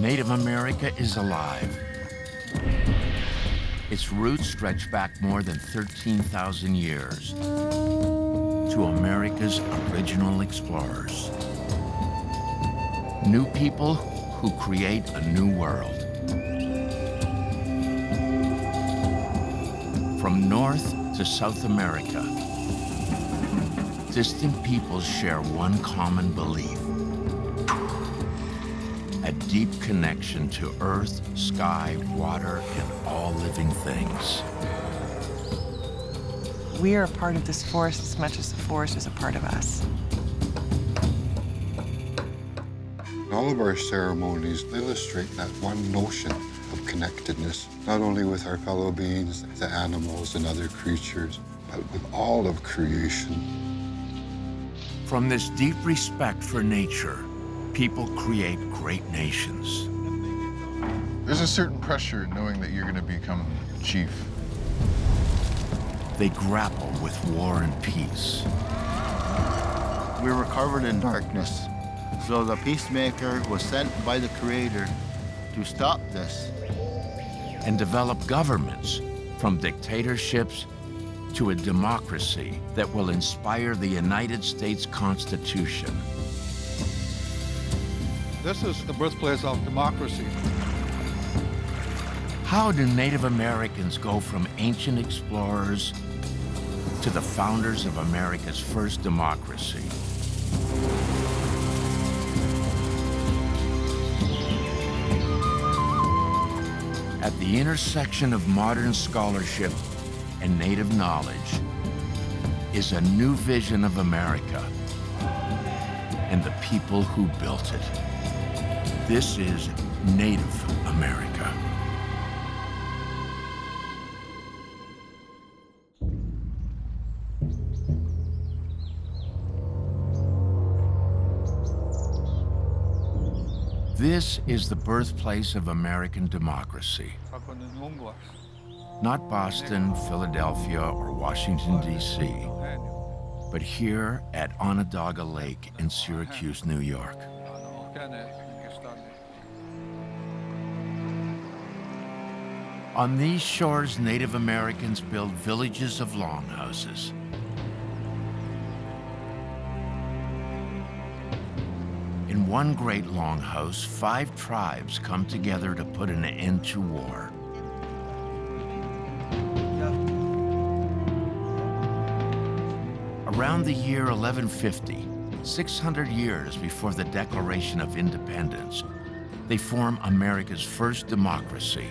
Native America is alive. Its roots stretch back more than 13,000 years to America's original explorers. New people who create a new world. From North to South America, distant peoples share one common belief: a deep connection to earth, sky, water, and all living things. We are a part of this forest as much as the forest is a part of us. All of our ceremonies illustrate that one notion of connectedness, not only with our fellow beings, the animals and other creatures, but with all of creation. From this deep respect for nature, people create great nations. There's a certain pressure knowing that you're going to become chief. They grapple with war and peace. We were covered in darkness, so the peacemaker was sent by the Creator to stop this. And develop governments, from dictatorships to a democracy that will inspire the United States Constitution. This is the birthplace of democracy. How do Native Americans go from ancient explorers to the founders of America's first democracy? At the intersection of modern scholarship and Native knowledge is a new vision of America and the people who built it. This is Native America. This is the birthplace of American democracy. Not Boston, Philadelphia, or Washington, D.C., but here at Onondaga Lake in Syracuse, New York. On these shores, Native Americans built villages of longhouses. In one great longhouse, 5 tribes come together to put an end to war. Around the year 1150, 600 years before the Declaration of Independence, they form America's first democracy.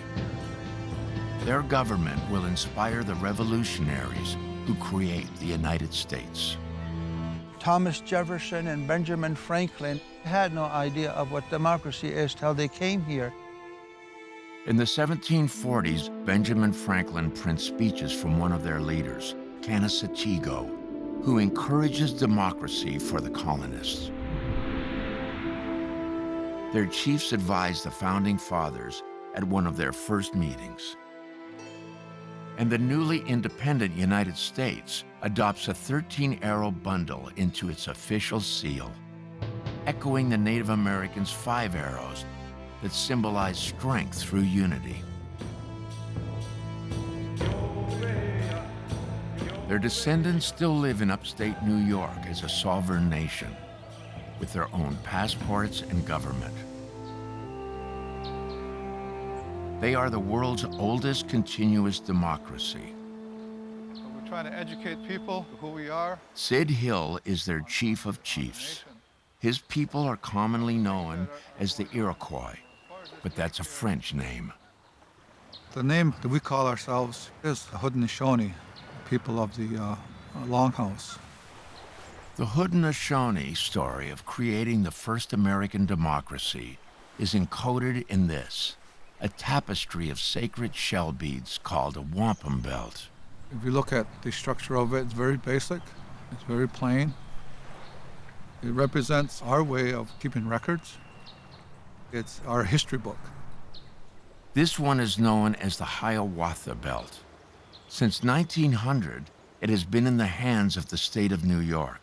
Their government will inspire the revolutionaries who create the United States. Thomas Jefferson and Benjamin Franklin had no idea of what democracy is till they came here. In the 1740s, Benjamin Franklin prints speeches from one of their leaders, Canasatigo, who encourages democracy for the colonists. Their chiefs advised the founding fathers at one of their first meetings. And the newly independent United States adopts a 13-arrow bundle into its official seal, echoing the Native Americans' 5 arrows that symbolize strength through unity. Their descendants still live in upstate New York as a sovereign nation, with their own passports and government. They are the world's oldest continuous democracy. We're trying to educate people who we are. Sid Hill is their chief of chiefs. His people are commonly known as the Iroquois, but that's a French name. The name that we call ourselves is the Haudenosaunee, people of the Longhouse. The Haudenosaunee story of creating the first American democracy is encoded in this, a tapestry of sacred shell beads called a wampum belt. If you look at the structure of it, it's very basic, it's very plain. It represents our way of keeping records. It's our history book. This one is known as the Hiawatha Belt. Since 1900, it has been in the hands of the state of New York.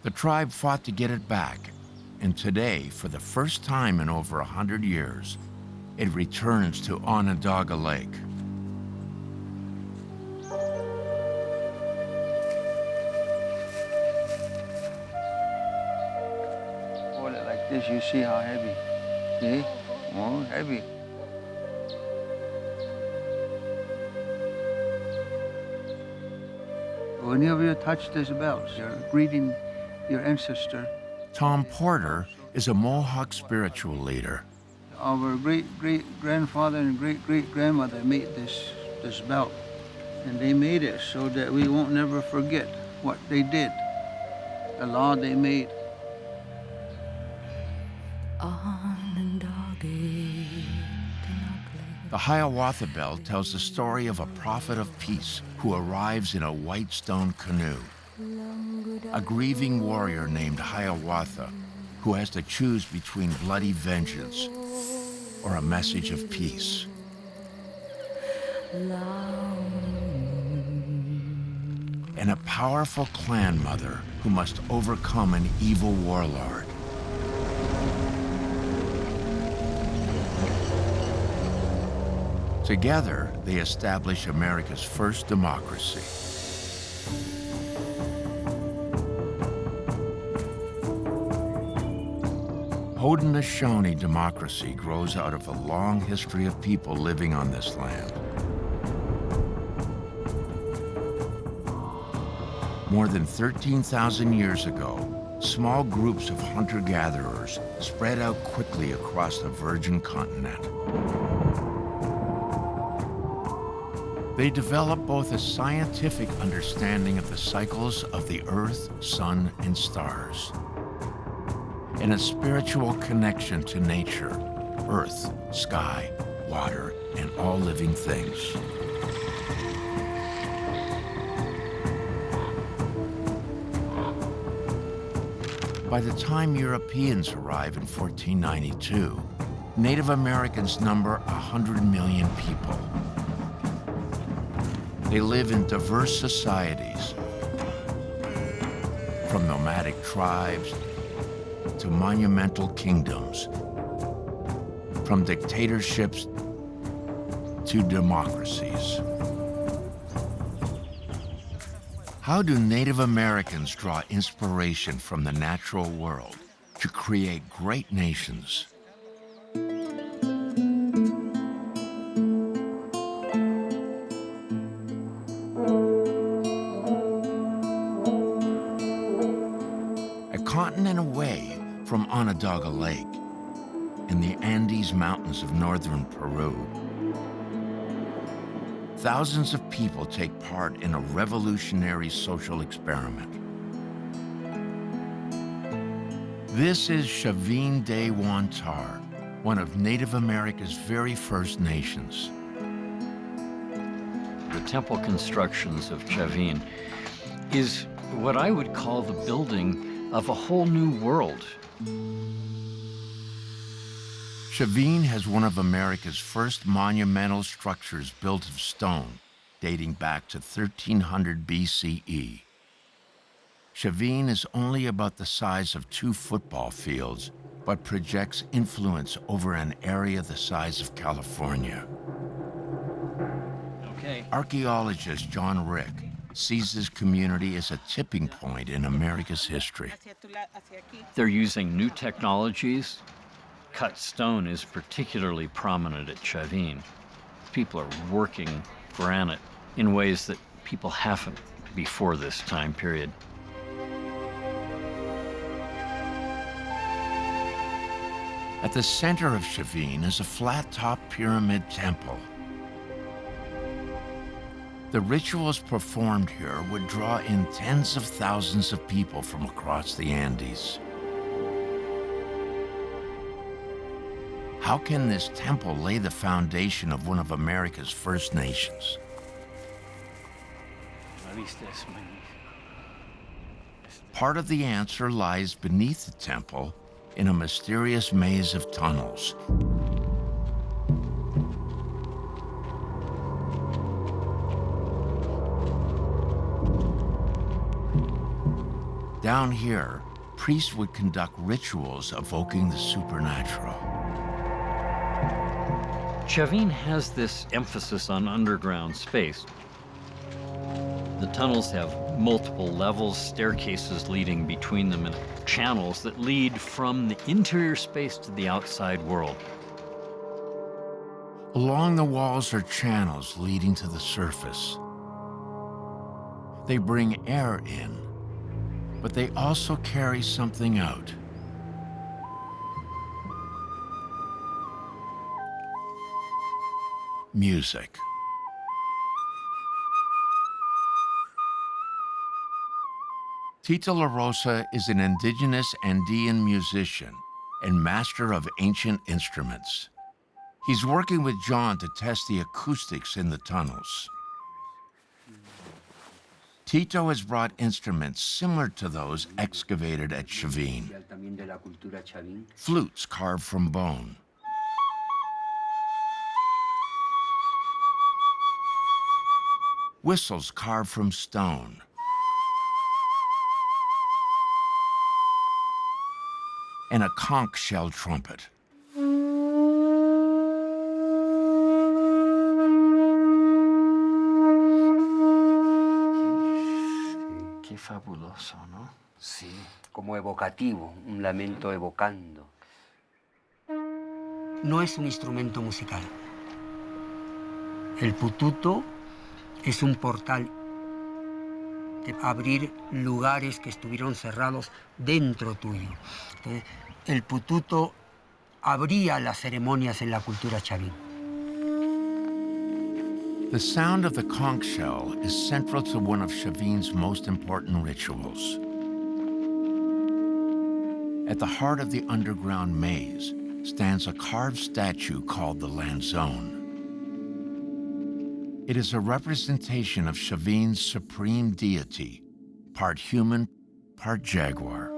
The tribe fought to get it back and today, for the first time in over 100 years, it returns to Onondaga Lake. Hold it like this, you see how heavy. See? Oh, heavy. Whenever you touch this belt, you're greeting your ancestor. Tom Porter is a Mohawk spiritual leader. Our great-great-grandfather and great-great-grandmother made this belt. And they made it so that we won't never forget what they did, the law they made. The Hiawatha Belt tells the story of a prophet of peace who arrives in a white stone canoe. A grieving warrior named Hiawatha who has to choose between bloody vengeance or a message of peace. And a powerful clan mother who must overcome an evil warlord. Together, they establish America's first democracy. Haudenosaunee democracy grows out of a long history of people living on this land. More than 13,000 years ago, small groups of hunter-gatherers spread out quickly across the virgin continent. They developed both a scientific understanding of the cycles of the earth, sun, and stars, and a spiritual connection to nature, earth, sky, water, and all living things. By the time Europeans arrive in 1492, Native Americans number 100 million people. They live in diverse societies, from nomadic tribes to monumental kingdoms, from dictatorships to democracies. How do Native Americans draw inspiration from the natural world to create great nations? A continent away from Onondaga Lake, in the Andes Mountains of northern Peru, thousands of people take part in a revolutionary social experiment. This is Chavin de Wantar, one of Native America's very first nations. The temple constructions of Chavin is what I would call the building of a whole new world. Chavin has one of America's first monumental structures built of stone, dating back to 1300 BCE. Chavin is only about the size of 2 football fields, but projects influence over an area the size of California. Okay. Archaeologist John Rick sees this community as a tipping point in America's history. They're using new technologies. Cut stone is particularly prominent at Chavin. People are working granite in ways that people haven't before this time period. At the center of Chavin is a flat-top pyramid temple. The rituals performed here would draw in tens of thousands of people from across the Andes. How can this temple lay the foundation of one of America's first nations? Part of the answer lies beneath the temple in a mysterious maze of tunnels. Down here, priests would conduct rituals evoking the supernatural. Chavin has this emphasis on underground space. The tunnels have multiple levels, staircases leading between them, and channels that lead from the interior space to the outside world. Along the walls are channels leading to the surface. They bring air in, but they also carry something out. Music. Tito La Rosa is an indigenous Andean musician and master of ancient instruments. He's working with John to test the acoustics in the tunnels. Tito has brought instruments similar to those excavated at Chavin. Flutes carved from bone. Whistles carved from stone. And a conch shell trumpet. Qué fabuloso, ¿no? Sí, como evocativo, un lamento evocando. No es un instrumento musical. El pututo es un portal de abrir lugares que estuvieron cerrados dentro tuyo. El pututo abría las ceremonias en la cultura chavín. The sound of the conch shell is central to one of Chavin's most important rituals. At the heart of the underground maze stands a carved statue called the Lanzone. It is a representation of Chavin's supreme deity, part human, part jaguar.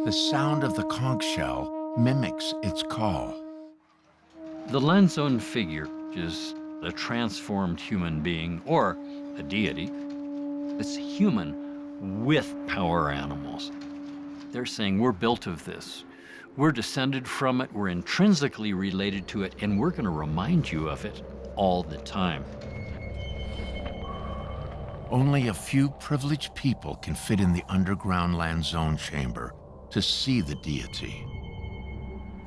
The sound of the conch shell mimics its call. The Lanzone figure is a transformed human being, or a deity. It's human with power animals. They're saying we're built of this. We're descended from it, we're intrinsically related to it, and we're going to remind you of it all the time. Only a few privileged people can fit in the underground Lanzone chamber to see the deity.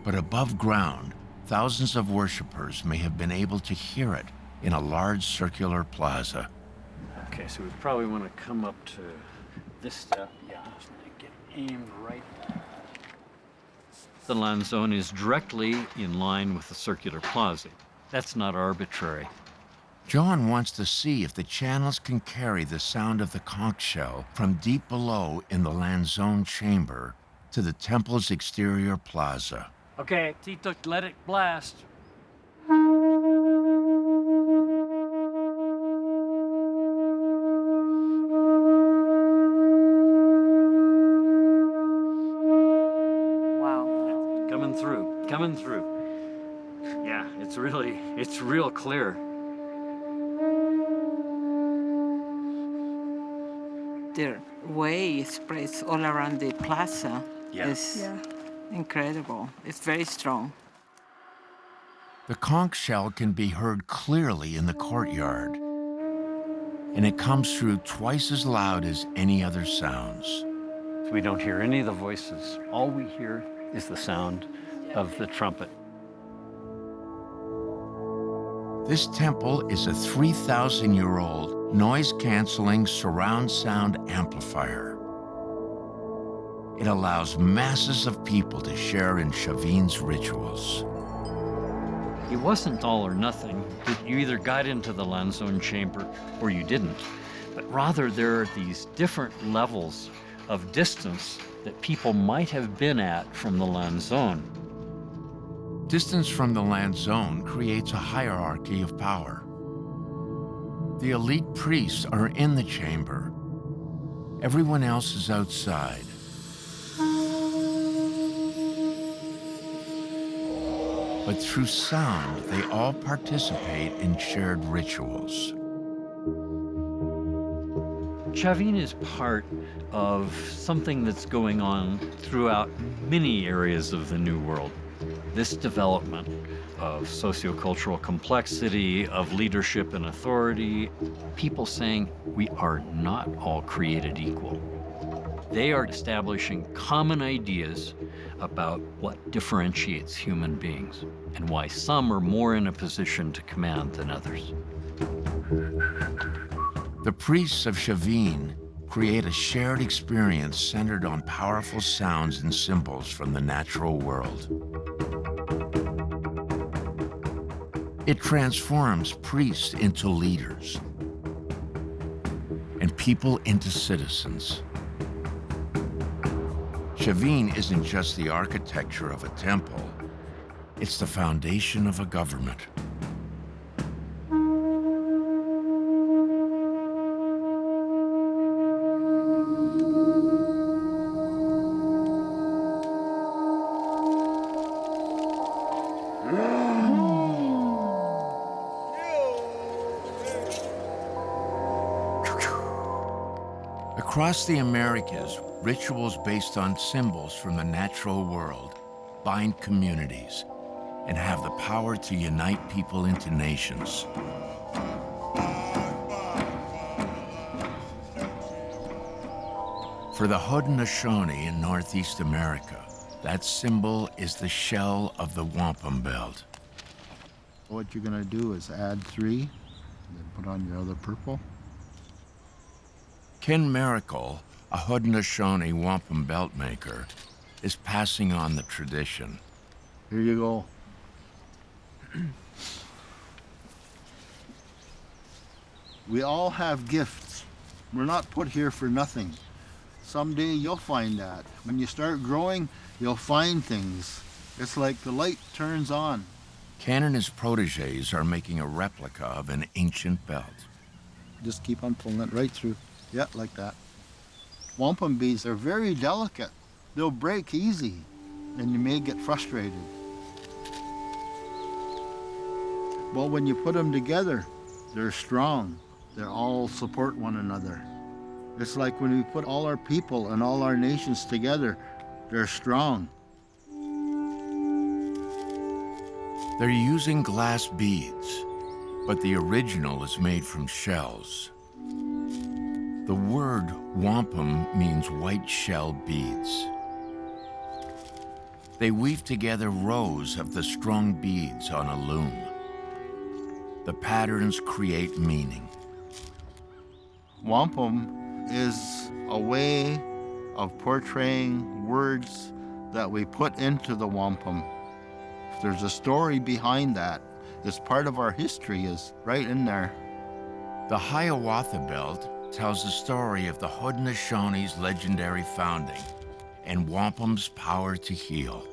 But above ground, thousands of worshipers may have been able to hear it in a large circular plaza. Okay, so we probably want to come up to this step. Yeah, just get aimed right. The Lanzone is directly in line with the circular plaza. That's not arbitrary. John wants to see if the channels can carry the sound of the conch shell from deep below in the Lanzone chamber to the temple's exterior plaza. Okay, Tito, let it blast. Wow. Coming through. Yeah, it's real clear. The way it spreads all around the plaza is incredible. It's very strong. The conch shell can be heard clearly in the courtyard, and it comes through twice as loud as any other sounds. We don't hear any of the voices. All we hear is the sound of the trumpet. This temple is a 3,000-year-old noise-canceling surround sound amplifier. It allows masses of people to share in Chavin's rituals. It wasn't all or nothing. You either got into the Lanzone chamber or you didn't. But rather, there are these different levels of distance that people might have been at from the Lanzone. Distance from the Lanzone creates a hierarchy of power. The elite priests are in the chamber. Everyone else is outside. But through sound, they all participate in shared rituals. Chavin is part of something that's going on throughout many areas of the New World. This development of sociocultural complexity, of leadership and authority, people saying we are not all created equal. They are establishing common ideas about what differentiates human beings and why some are more in a position to command than others. The priests of Chavin create a shared experience centered on powerful sounds and symbols from the natural world. It transforms priests into leaders and people into citizens. Chavin isn't just the architecture of a temple, it's the foundation of a government. Across the Americas, rituals based on symbols from the natural world bind communities and have the power to unite people into nations. For the Haudenosaunee in Northeast America, that symbol is the shell of the wampum belt. What you're gonna do is add 3, and then put on your other purple. Ken Miracle, a Haudenosaunee wampum belt maker, is passing on the tradition. Here you go. We all have gifts. We're not put here for nothing. Someday you'll find that. When you start growing, you'll find things. It's like the light turns on. Ken and his protégés are making a replica of an ancient belt. Just keep on pulling it right through. Yeah, like that. Wampum beads are very delicate. They'll break easy, and you may get frustrated. But when you put them together, they're strong. They all support one another. It's like when we put all our people and all our nations together, they're strong. They're using glass beads, but the original is made from shells. The word wampum means white shell beads. They weave together rows of the strong beads on a loom. The patterns create meaning. Wampum is a way of portraying words that we put into the wampum. If there's a story behind that, it's part of our history, is right in there. The Hiawatha belt tells the story of the Haudenosaunee's legendary founding and wampum's power to heal.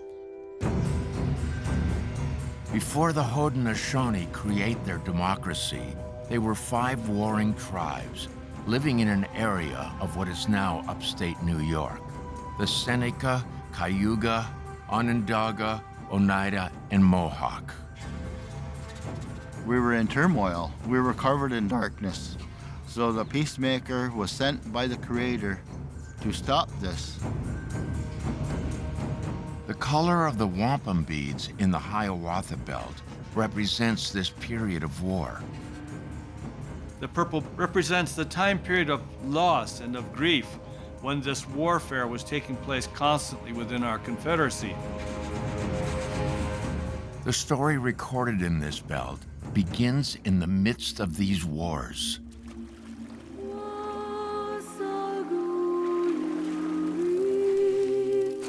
Before the Haudenosaunee create their democracy, they were 5 warring tribes living in an area of what is now upstate New York: the Seneca, Cayuga, Onondaga, Oneida, and Mohawk. We were in turmoil. We were covered in darkness. So the peacemaker was sent by the Creator to stop this. The color of the wampum beads in the Hiawatha belt represents this period of war. The purple represents the time period of loss and of grief when this warfare was taking place constantly within our Confederacy. The story recorded in this belt begins in the midst of these wars.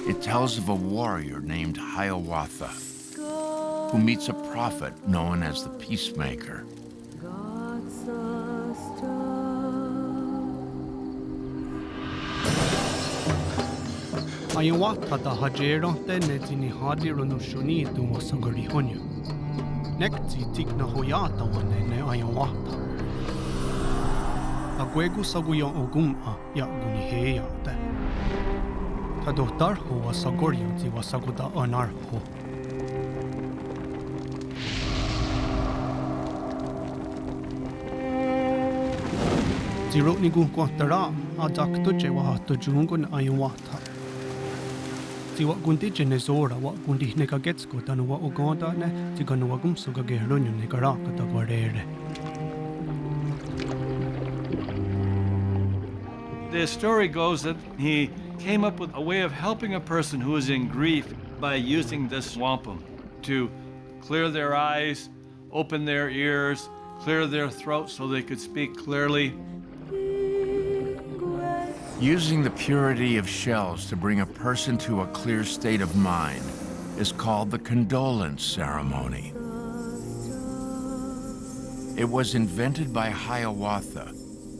It tells of a warrior named Hiawatha who meets a prophet known as the Peacemaker. Hiawatha ta hajerante netini hadi ronoshoni tu wasagorihonya. Nekti tikna hoyata wane ne Hiawatha. Agwegu saguya oguma ya guniheya te. Tadotarho wasagoryo ti wasaguda anarho. Zero ni gun quantara, a doctor jewa to jungun ayawata. Si what gundi genesora, what gundi nega gets good and what ogonda ne, Tiganwagum Sugagerun Nigaraka da Guardere. The story goes that he came up with a way of helping a person who is in grief by using this wampum to clear their eyes, open their ears, clear their throat so they could speak clearly. Using the purity of shells to bring a person to a clear state of mind is called the condolence ceremony. It was invented by Hiawatha,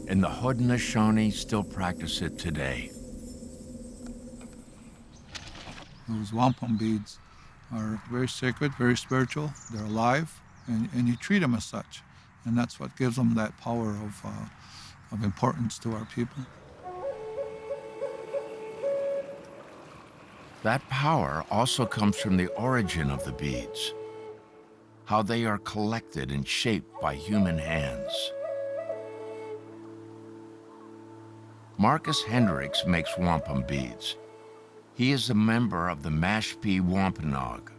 and the Haudenosaunee still practice it today. Those wampum beads are very sacred, very spiritual. They're alive, and you treat them as such. And that's what gives them that power of importance to our people. That power also comes from the origin of the beads, how they are collected and shaped by human hands. Marcus Hendricks makes wampum beads. He is a member of the Mashpee Wampanoag.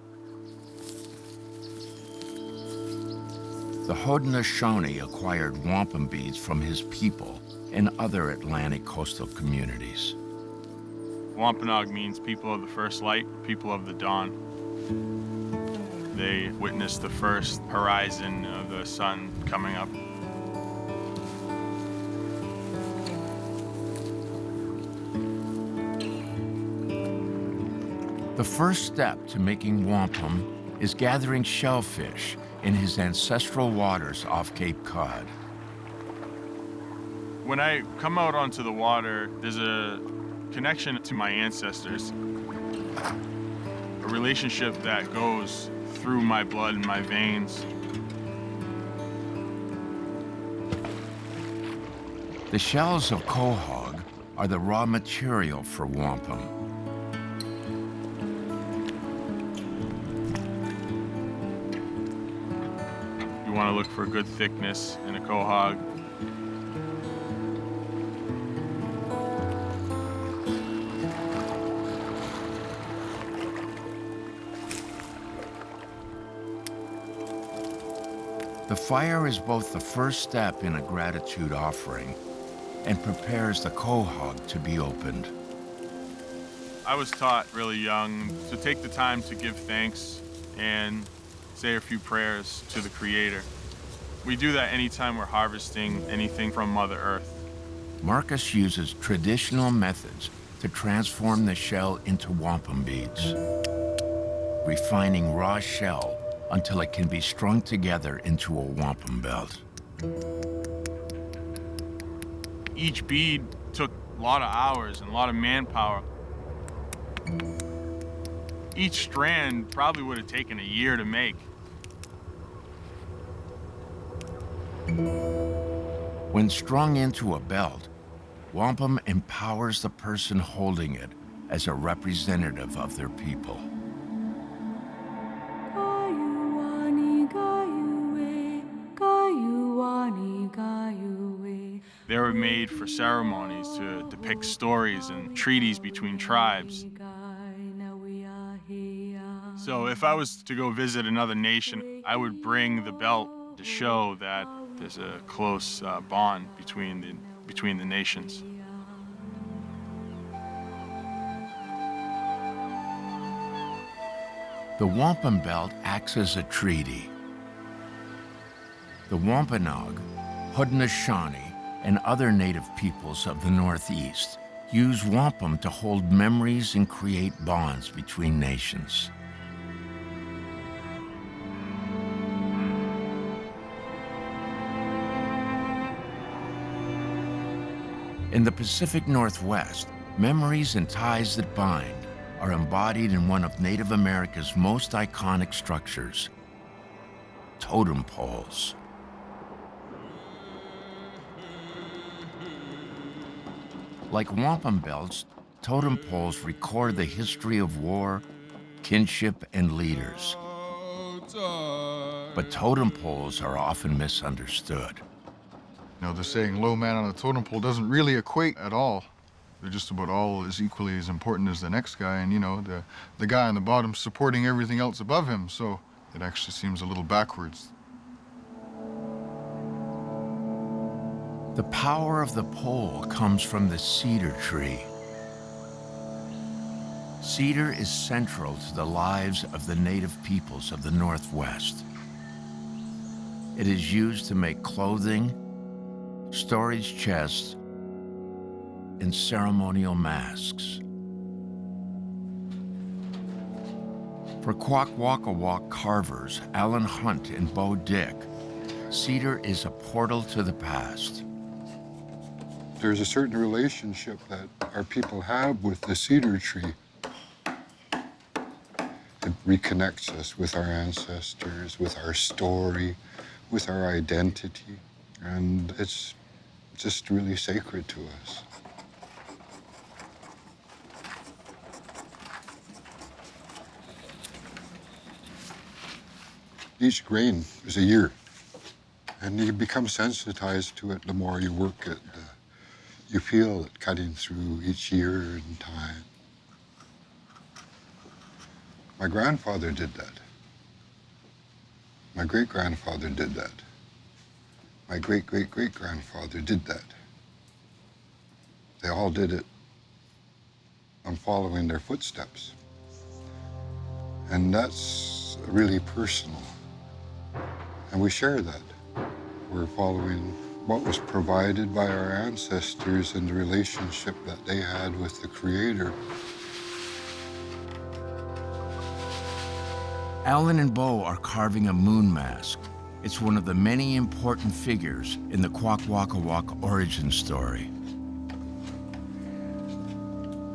The Haudenosaunee acquired wampum beads from his people and other Atlantic coastal communities. Wampanoag means people of the first light, people of the dawn. They witnessed the first horizon of the sun coming up. The first step to making wampum is gathering shellfish in his ancestral waters off Cape Cod. When I come out onto the water, there's a connection to my ancestors, a relationship that goes through my blood and my veins. The shells of quahog are the raw material for wampum. You want to look for good thickness in a quahog. The fire is both the first step in a gratitude offering and prepares the quahog to be opened. I was taught really young to take the time to give thanks and say a few prayers to the Creator. We do that anytime we're harvesting anything from Mother Earth. Marcus uses traditional methods to transform the shell into wampum beads, refining raw shell until it can be strung together into a wampum belt. Each bead took a lot of hours and a lot of manpower. Each strand probably would have taken a year to make. When strung into a belt, wampum empowers the person holding it as a representative of their people. They were made for ceremonies to depict stories and treaties between tribes. So if I was to go visit another nation, I would bring the belt to show that there's a close bond between the nations. The wampum belt acts as a treaty. The Wampanoag, Haudenosaunee, and other native peoples of the Northeast use wampum to hold memories and create bonds between nations. In the Pacific Northwest, memories and ties that bind are embodied in one of Native America's most iconic structures, totem poles. Like wampum belts, totem poles record the history of war, kinship, and leaders. But totem poles are often misunderstood. You know, the saying low man on a totem pole doesn't really equate at all. They're just about all as equally as important as the next guy, and you know, the guy on the bottom supporting everything else above him, so it actually seems a little backwards. The power of the pole comes from the cedar tree. Cedar is central to the lives of the native peoples of the Northwest. It is used to make clothing, storage chests, and ceremonial masks. For Kwakwaka'wakw carvers, Alan Hunt and Bo Dick, cedar is a portal to the past. There's a certain relationship that our people have with the cedar tree. It reconnects us with our ancestors, with our story, with our identity, and it's just really sacred to us. Each grain is a year, and you become sensitized to it the more you work it. You feel it cutting through each year in time. My grandfather did that. My great-grandfather did that. My great-great-great-grandfather did that. They all did it. I'm following their footsteps. And that's really personal. And we share that. We're following what was provided by our ancestors and the relationship that they had with the Creator. Alan and Bo are carving a moon mask. It's one of the many important figures in the Kwakwaka'wakw origin story.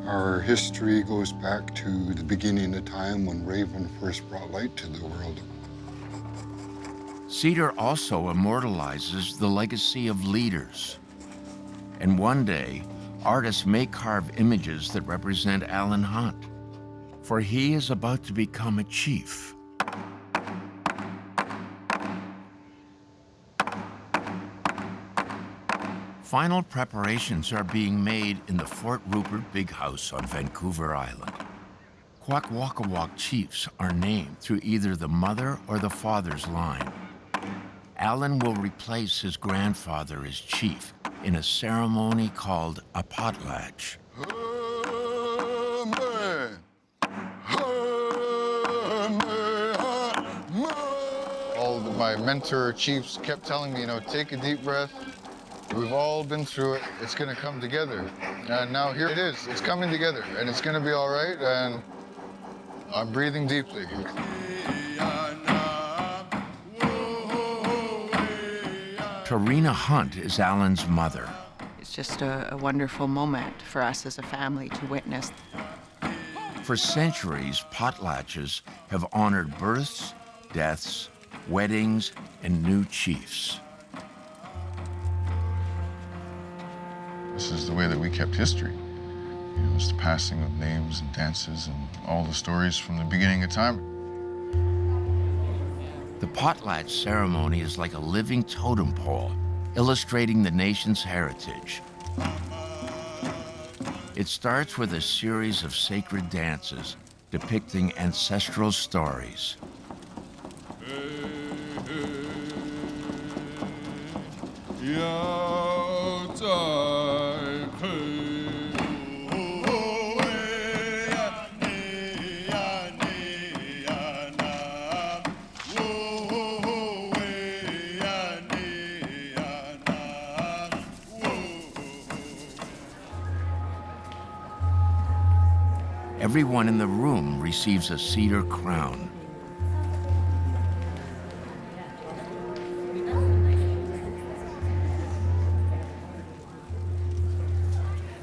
Our history goes back to the beginning of time when Raven first brought light to the world. Cedar also immortalizes the legacy of leaders. And one day, artists may carve images that represent Alan Hunt, for he is about to become a chief. Final preparations are being made in the Fort Rupert Big House on Vancouver Island. Kwakwaka'wakw chiefs are named through either the mother or the father's line. Alan will replace his grandfather as chief in a ceremony called a potlatch. All of my mentor chiefs kept telling me, you know, take a deep breath. We've all been through it. It's going to come together. And now here it is. It's coming together, and it's going to be all right, and I'm breathing deeply. Tarina Hunt is Alan's mother. It's just a wonderful moment for us as a family to witness. For centuries, potlatches have honored births, deaths, weddings, and new chiefs. This is the way that we kept history. You know, it's the passing of names and dances and all the stories from the beginning of time. The potlatch ceremony is like a living totem pole, illustrating the nation's heritage. It starts with a series of sacred dances depicting ancestral stories. Everyone in the room receives a cedar crown.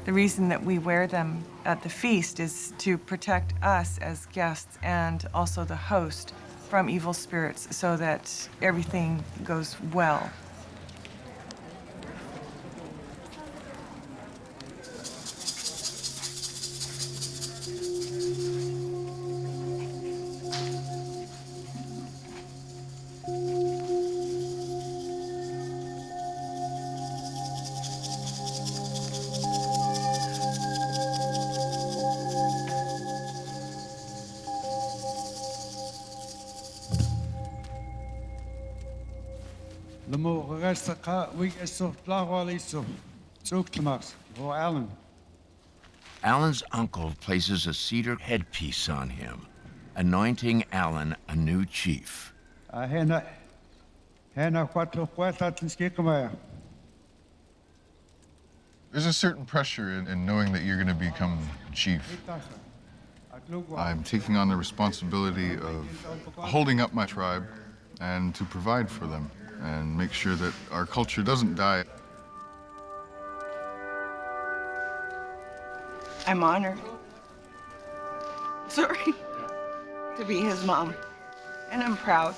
The reason that we wear them at the feast is to protect us as guests and also the host from evil spirits so that everything goes well. Alan's uncle places a cedar headpiece on him, anointing Alan a new chief. There's a certain pressure in knowing that you're going to become chief. I'm taking on the responsibility of holding up my tribe and to provide for them and make sure that our culture doesn't die. I'm honored, sorry, to be his mom, and I'm proud.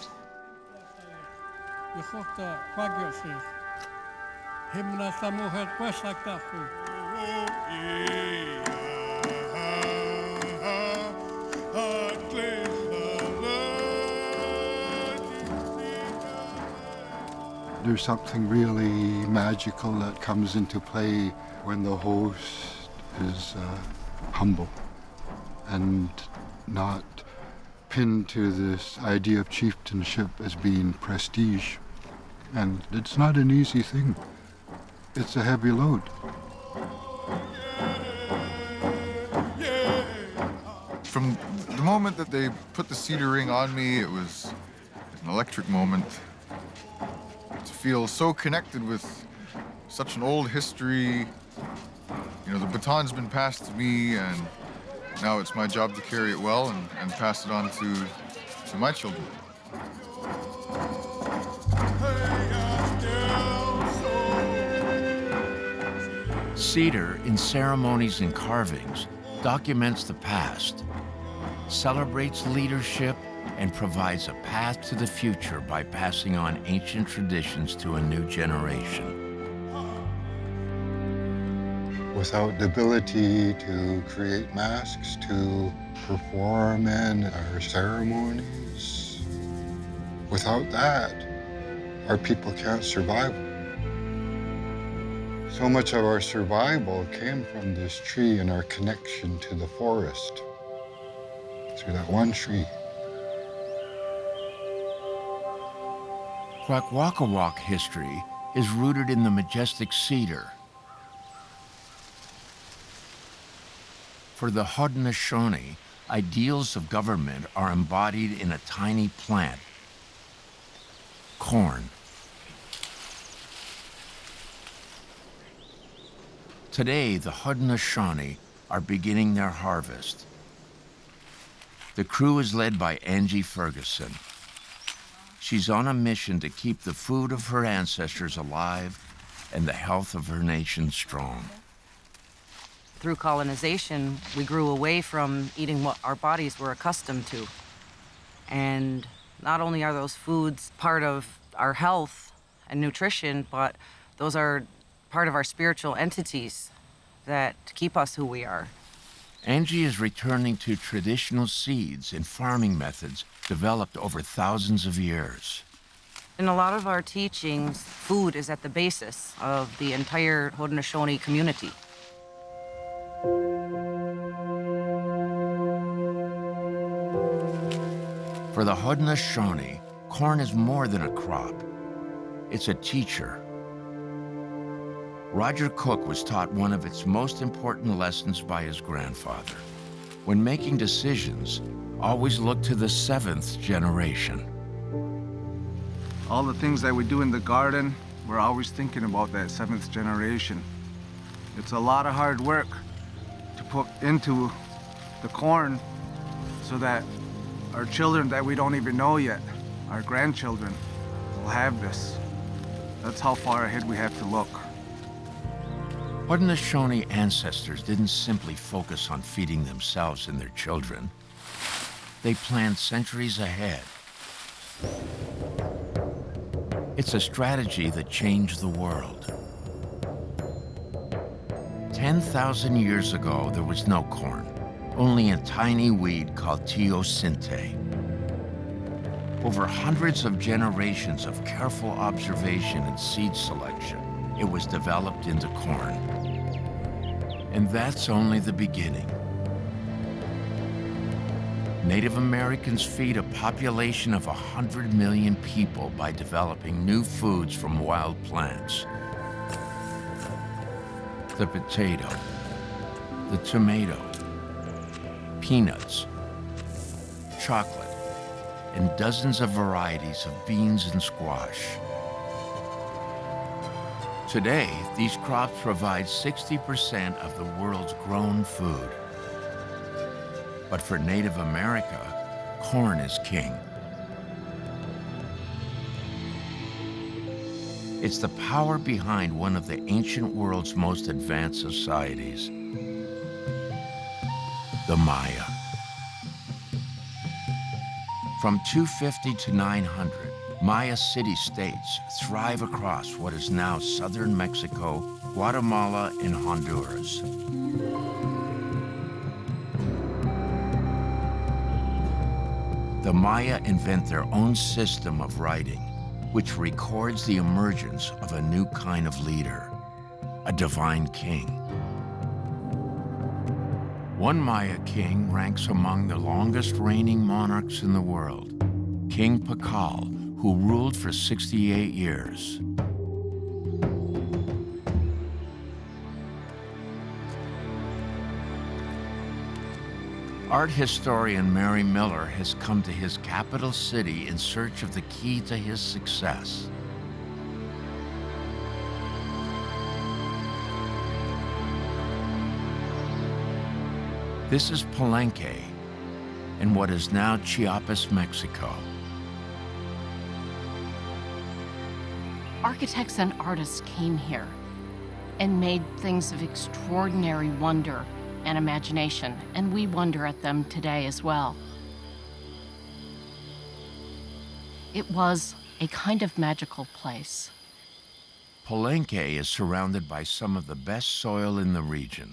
There's something really magical that comes into play when the host is humble and not pinned to this idea of chieftainship as being prestige. And it's not an easy thing. It's a heavy load. From the moment that they put the cedar ring on me, it was an electric moment. To feel so connected with such an old history. You know, the baton's been passed to me, and now it's my job to carry it well and pass it on to my children. Cedar, in ceremonies and carvings, documents the past, celebrates leadership, and provides a path to the future by passing on ancient traditions to a new generation. Without the ability to create masks, to perform in our ceremonies, without that, our people can't survive. So much of our survival came from this tree and our connection to the forest through that one tree. Kwakwaka'wakw history is rooted in the majestic cedar. For the Haudenosaunee, ideals of government are embodied in a tiny plant, corn. Today, the Haudenosaunee are beginning their harvest. The crew is led by Angie Ferguson. She's on a mission to keep the food of her ancestors alive and the health of her nation strong. Through colonization, we grew away from eating what our bodies were accustomed to. And not only are those foods part of our health and nutrition, but those are part of our spiritual entities that keep us who we are. Angie is returning to traditional seeds and farming methods developed over thousands of years. In a lot of our teachings, food is at the basis of the entire Haudenosaunee community. For the Haudenosaunee, corn is more than a crop. It's a teacher. Roger Cook was taught one of its most important lessons by his grandfather. When making decisions, always look to the seventh generation. All the things that we do in the garden, we're always thinking about that seventh generation. It's a lot of hard work to put into the corn so that our children that we don't even know yet, our grandchildren, will have this. That's how far ahead we have to look. Haudenosaunee ancestors didn't simply focus on feeding themselves and their children. They planned centuries ahead. It's a strategy that changed the world. 10,000 years ago, there was no corn, only a tiny weed called teosinte. Over hundreds of generations of careful observation and seed selection, it was developed into corn. And that's only the beginning. Native Americans feed a population of 100 million people by developing new foods from wild plants. The potato, the tomato, peanuts, chocolate, and dozens of varieties of beans and squash. Today, these crops provide 60% of the world's grown food. But for Native America, corn is king. It's the power behind one of the ancient world's most advanced societies, the Maya. From 250 to 900, Maya city-states thrive across what is now southern Mexico, Guatemala, and Honduras. The Maya invent their own system of writing, which records the emergence of a new kind of leader, a divine king. One Maya king ranks among the longest reigning monarchs in the world, King Pakal, who ruled for 68 years. Art historian Mary Miller has come to his capital city in search of the key to his success. This is Palenque, in what is now Chiapas, Mexico. Architects and artists came here and made things of extraordinary wonder and imagination, and we wonder at them today as well. It was a kind of magical place. Palenque is surrounded by some of the best soil in the region.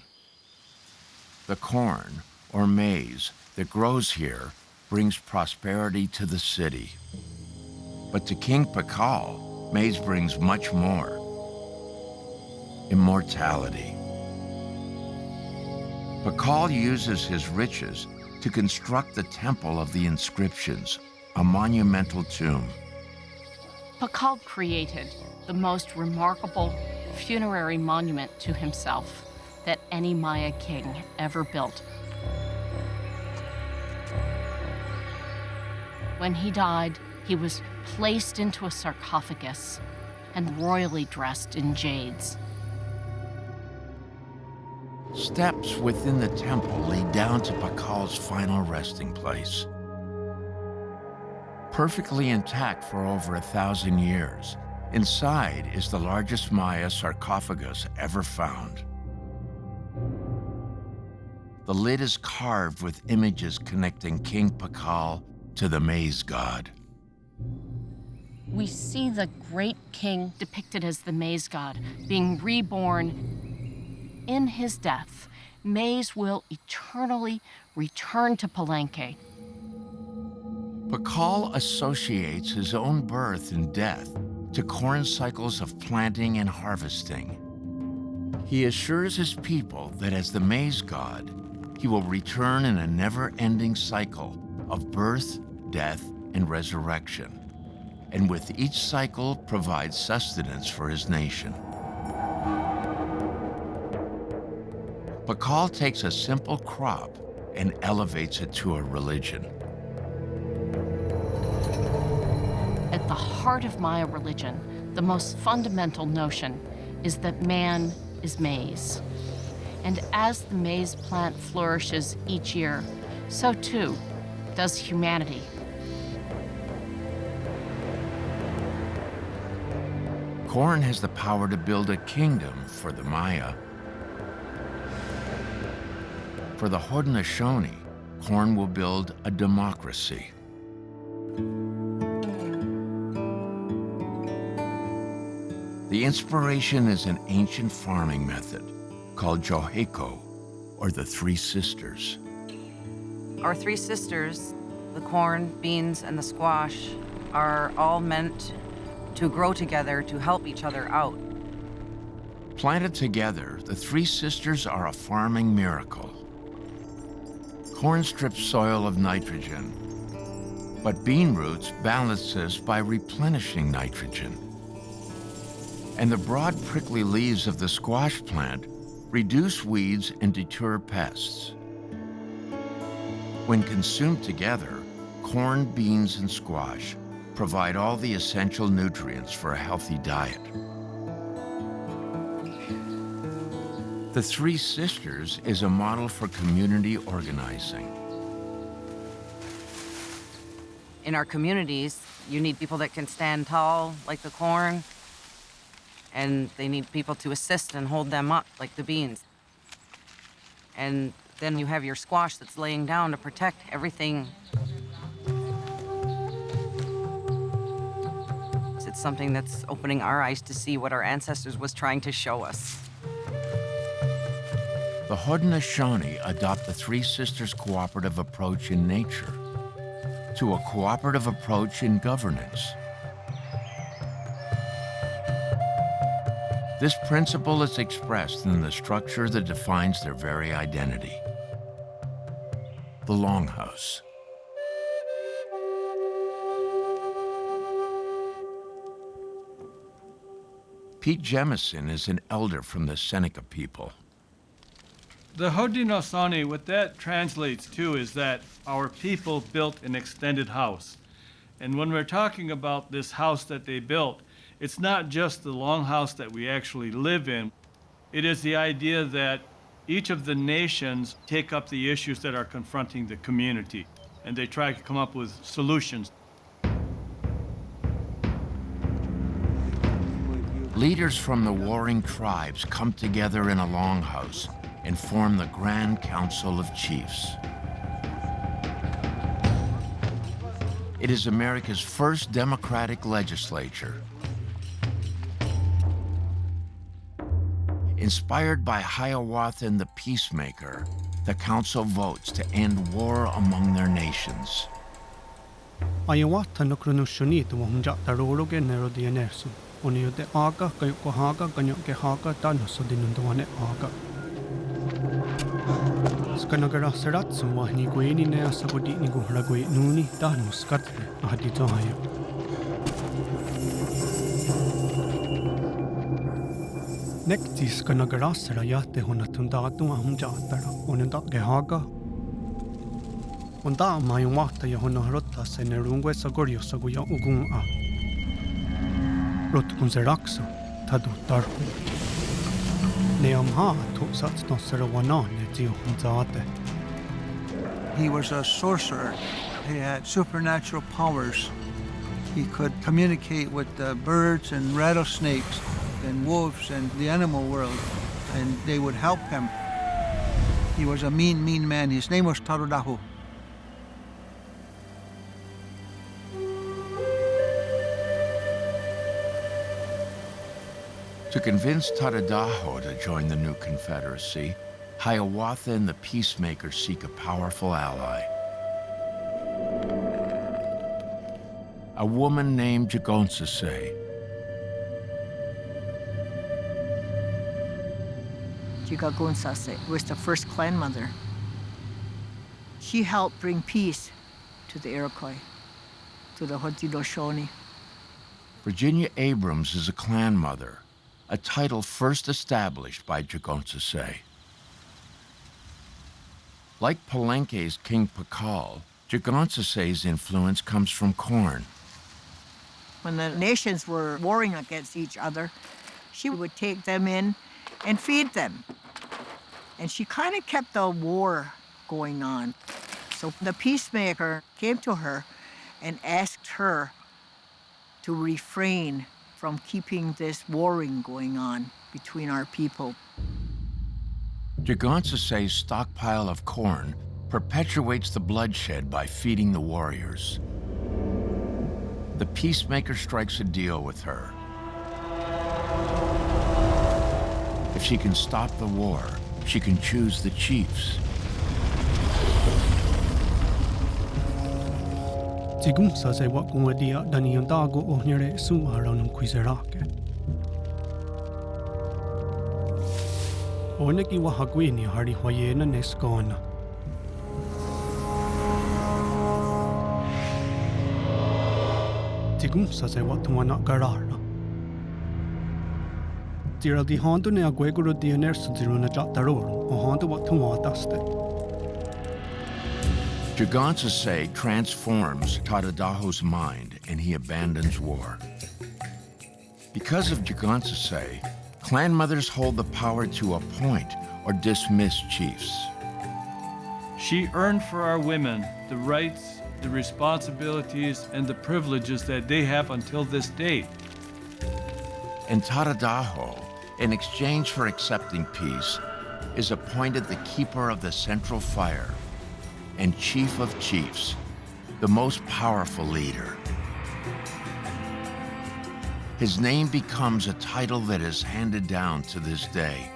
The corn, or maize, that grows here brings prosperity to the city. But to King Pakal, maize brings much more: immortality. Pakal uses his riches to construct the Temple of the Inscriptions, a monumental tomb. Pakal created the most remarkable funerary monument to himself that any Maya king ever built. When he died, he was placed into a sarcophagus and royally dressed in jades. Steps within the temple lead down to Pakal's final resting place. Perfectly intact for over 1,000 years, inside is the largest Maya sarcophagus ever found. The lid is carved with images connecting King Pakal to the maize god. We see the great king depicted as the maize god being reborn. In his death, maize will eternally return to Palenque. Pakal associates his own birth and death to corn cycles of planting and harvesting. He assures his people that as the maize god, he will return in a never-ending cycle of birth, death, and resurrection, and with each cycle provides sustenance for his nation. Pakal takes a simple crop and elevates it to a religion. At the heart of Maya religion, the most fundamental notion is that man is maize. And as the maize plant flourishes each year, so too does humanity. Corn has the power to build a kingdom for the Maya. For the Haudenosaunee, corn will build a democracy. The inspiration is an ancient farming method called Joheco, or the Three Sisters. Our three sisters, the corn, beans, and the squash, are all meant to grow together to help each other out. Planted together, the Three Sisters are a farming miracle. Corn strips soil of nitrogen, but bean roots balance this by replenishing nitrogen. And the broad prickly leaves of the squash plant reduce weeds and deter pests. When consumed together, corn, beans, and squash provide all the essential nutrients for a healthy diet. The Three Sisters is a model for community organizing. In our communities, you need people that can stand tall, like the corn, and they need people to assist and hold them up, like the beans. And then you have your squash that's laying down to protect everything. It's something that's opening our eyes to see what our ancestors was trying to show us. The Haudenosaunee adopt the Three Sisters cooperative approach in nature to a cooperative approach in governance. This principle is expressed in the structure that defines their very identity: the longhouse. Pete Jemison is an elder from the Seneca people. The Haudenosaunee, what that translates to is that our people built an extended house. And when we're talking about this house that they built, it's not just the longhouse that we actually live in. It is the idea that each of the nations take up the issues that are confronting the community, and they try to come up with solutions. Leaders from the warring tribes come together in a longhouse and form the Grand Council of Chiefs. It is America's first democratic legislature. Inspired by Hiawatha the Peacemaker, the council votes to end war among their nations. Hiawatha no kronushoni to hunja taroro ge nero di enersu. Onio de aga kayo ko haga ganyo ke haga tano so dinunduane aga. Skanagara saratsu wahni gueni ne asagodi ni guhragwe nuni dano skatne ahadi tohayo. Nekti skanagara sarayate honatundatu ahunjatara onenda gehaga. Onda mayumata yahonahrota senerungwe sagorio saguya ugun a. Rotkunzerakso tadu tarhu. Neamha tuksats noserawana netio hunzate. He was a sorcerer. He had supernatural powers. He could communicate with the birds and rattlesnakes and wolves and the animal world, and they would help him. He was a mean man. His name was Tarudahu. To convince Tarudaho to join the new confederacy, Hiawatha and the Peacemaker seek a powerful ally. A woman named Jigonsase. Jigonsase was the first clan mother. She helped bring peace to the Iroquois, to the Haudenosaunee. Virginia Abrams is a clan mother, a title first established by Jigonsase. Like Palenque's King Pakal, Jigonsase's influence comes from corn. When the nations were warring against each other, she would take them in and feed them. And she kind of kept the war going on. So the peacemaker came to her and asked her to refrain from keeping this warring going on between our people. Jigonsase's stockpile of corn perpetuates the bloodshed by feeding the warriors. The peacemaker strikes a deal with her. If she can stop the war, she can choose the chiefs. Jigonsase wa kungadia daniondago ohnere sumaranum quizerake. Oneki wa hagwini hari hoyena neskona. Tigum sa se wat tumana gararna. Tira di handu ne agweguro dioner suziruna jataror, o handu wat tumataste. Jagansase transforms Tadadaho's mind and he abandons war. Because of Jagansase, clan mothers hold the power to appoint or dismiss chiefs. She earned for our women the rights, the responsibilities, and the privileges that they have until this date. And Tadadaho, in exchange for accepting peace, is appointed the keeper of the central fire and chief of chiefs, the most powerful leader. His name becomes a title that is handed down to this day.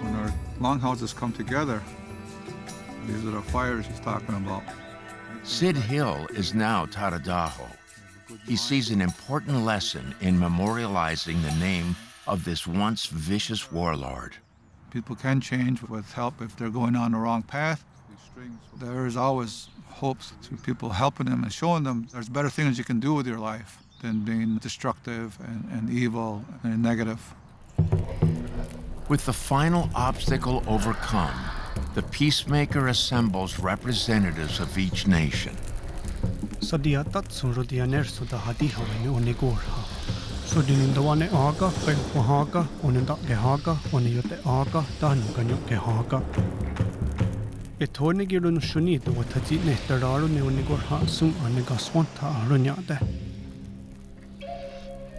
When our longhouses come together, these are the fires he's talking about. Sid Hill is now Tadadaho. He sees an important lesson in memorializing the name of this once vicious warlord. People can change with help if they're going on the wrong path. There is always hopes to people helping them and showing them there's better things you can do with your life than being destructive and evil and negative. With the final obstacle overcome, the peacemaker assembles representatives of each nation. Sadiatat surodianer sudahadihawene onigorha. Sudindawane aga, wahaga, onenda gehaga, oneyote aga, danuganyo gehaga. Etornigirun shunito watazine tararu neonigorha sum anegaswanta arunyade.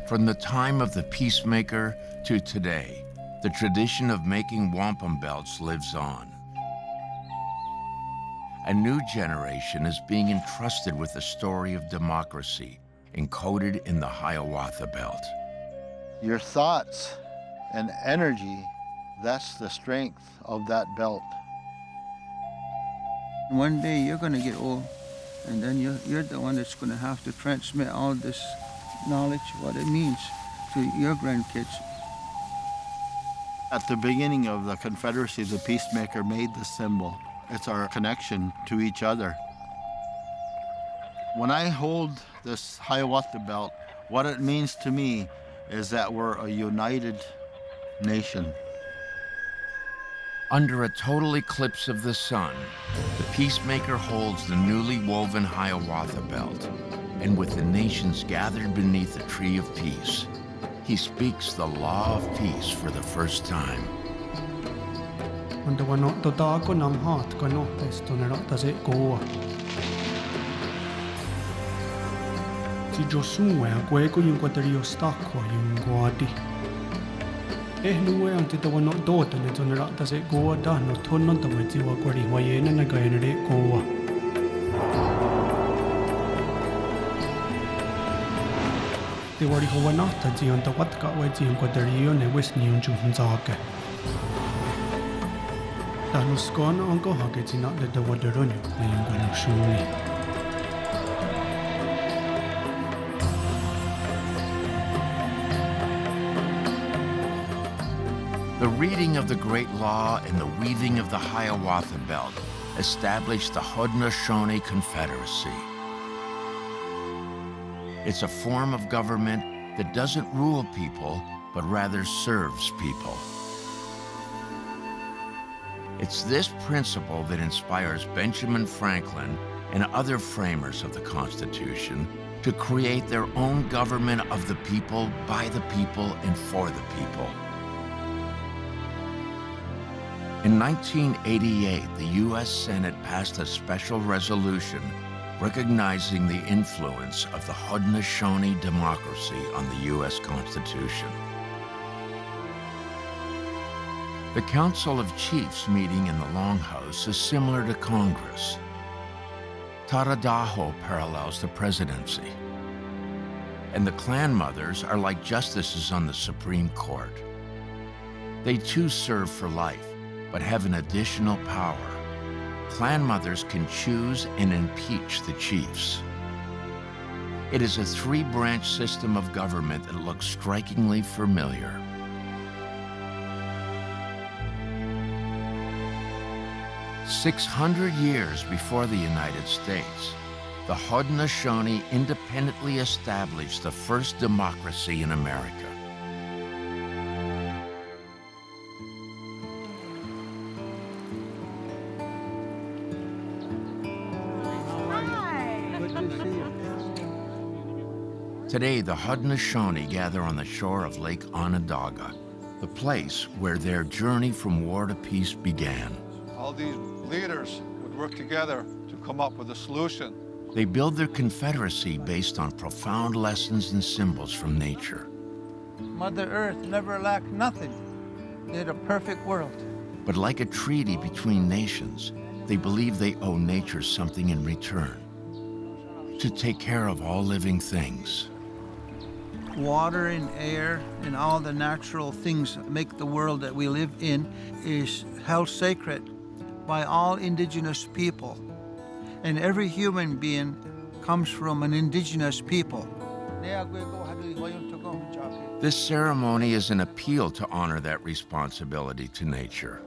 From the time of the peacemaker to today, the tradition of making wampum belts lives on. A new generation is being entrusted with the story of democracy encoded in the Hiawatha Belt. Your thoughts and energy, that's the strength of that belt. One day you're going to get old, and then you're the one that's going to have to transmit all this knowledge, what it means, to your grandkids. At the beginning of the Confederacy, the peacemaker made the symbol. It's our connection to each other. When I hold this Hiawatha belt, what it means to me is that we're a united nation. Under a total eclipse of the sun, the peacemaker holds the newly woven Hiawatha belt, and with the nations gathered beneath the tree of peace, he speaks the law of peace for the first time. When the one to dago nam hat kano testonera does it go. Si Josué aguego yung quadrio stacco yung guadi. Nuwe ang titawa no dota na tonera does it go da no tonon the way tiwa quari wayena na gainere goa. The wari howana taji on the watka way yung quadrio ne west ni yung junzake. Tanuskona ang kohage not the waderonyo na yung ganushuni. The reading of the Great Law and the weaving of the Hiawatha Belt established the Haudenosaunee Confederacy. It's a form of government that doesn't rule people, but rather serves people. It's this principle that inspires Benjamin Franklin and other framers of the Constitution to create their own government of the people, by the people, and for the people. In 1988, the U.S. Senate passed a special resolution recognizing the influence of the Haudenosaunee democracy on the U.S. Constitution. The Council of Chiefs meeting in the Longhouse is similar to Congress. Tadadaho parallels the presidency. And the clan mothers are like justices on the Supreme Court. They too serve for life, but have an additional power. Clan mothers can choose and impeach the chiefs. It is a three-branch system of government that looks strikingly familiar. "600 years before the United States, the Haudenosaunee independently established the first democracy in America. Today, the Haudenosaunee gather on the shore of Lake Onondaga, the place where their journey from war to peace began. All these leaders would work together to come up with a solution. They build their confederacy based on profound lessons and symbols from nature. Mother Earth never lacked nothing. They had a perfect world. But like a treaty between nations, they believe they owe nature something in return, to take care of all living things. Water and air and all the natural things that make the world that we live in is held sacred by all indigenous people. And every human being comes from an indigenous people. This ceremony is an appeal to honor that responsibility to nature.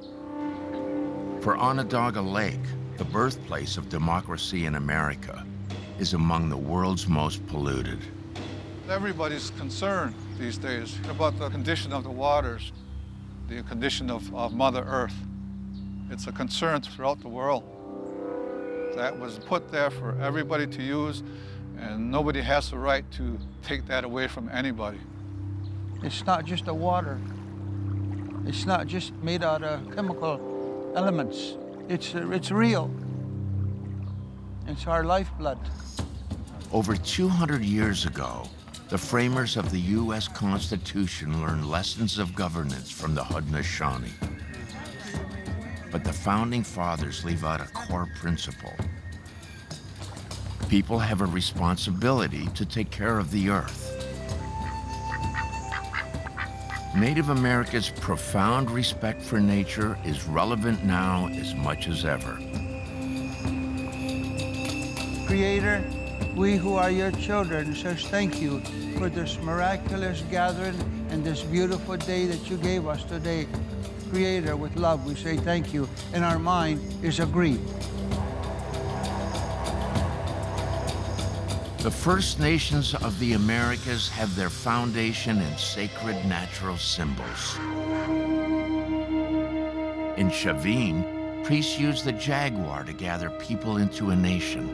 For Onondaga Lake, the birthplace of democracy in America, is among the world's most polluted. Everybody's concerned these days about the condition of the waters, the condition of Mother Earth. It's a concern throughout the world. That was put there for everybody to use, and nobody has the right to take that away from anybody. It's not just the water. It's not just made out of chemical elements. It's real. It's our lifeblood. Over 200 years ago, the framers of the U.S. Constitution learned lessons of governance from the Haudenosaunee. But the Founding Fathers leave out a core principle. People have a responsibility to take care of the earth. Native America's profound respect for nature is relevant now as much as ever. Creator, we who are your children says thank you for this miraculous gathering and this beautiful day that you gave us today. Creator, with love, we say thank you, and our mind is agreed. The First Nations of the Americas have their foundation in sacred natural symbols. In Chavin, priests use the jaguar to gather people into a nation.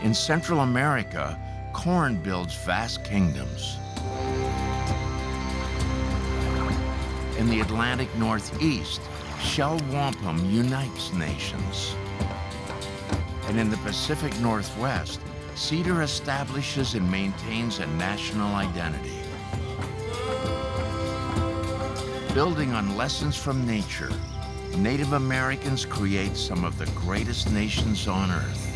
In Central America, corn builds vast kingdoms. In the Atlantic Northeast, shell wampum unites nations. And in the Pacific Northwest, cedar establishes and maintains a national identity. Building on lessons from nature, Native Americans create some of the greatest nations on Earth.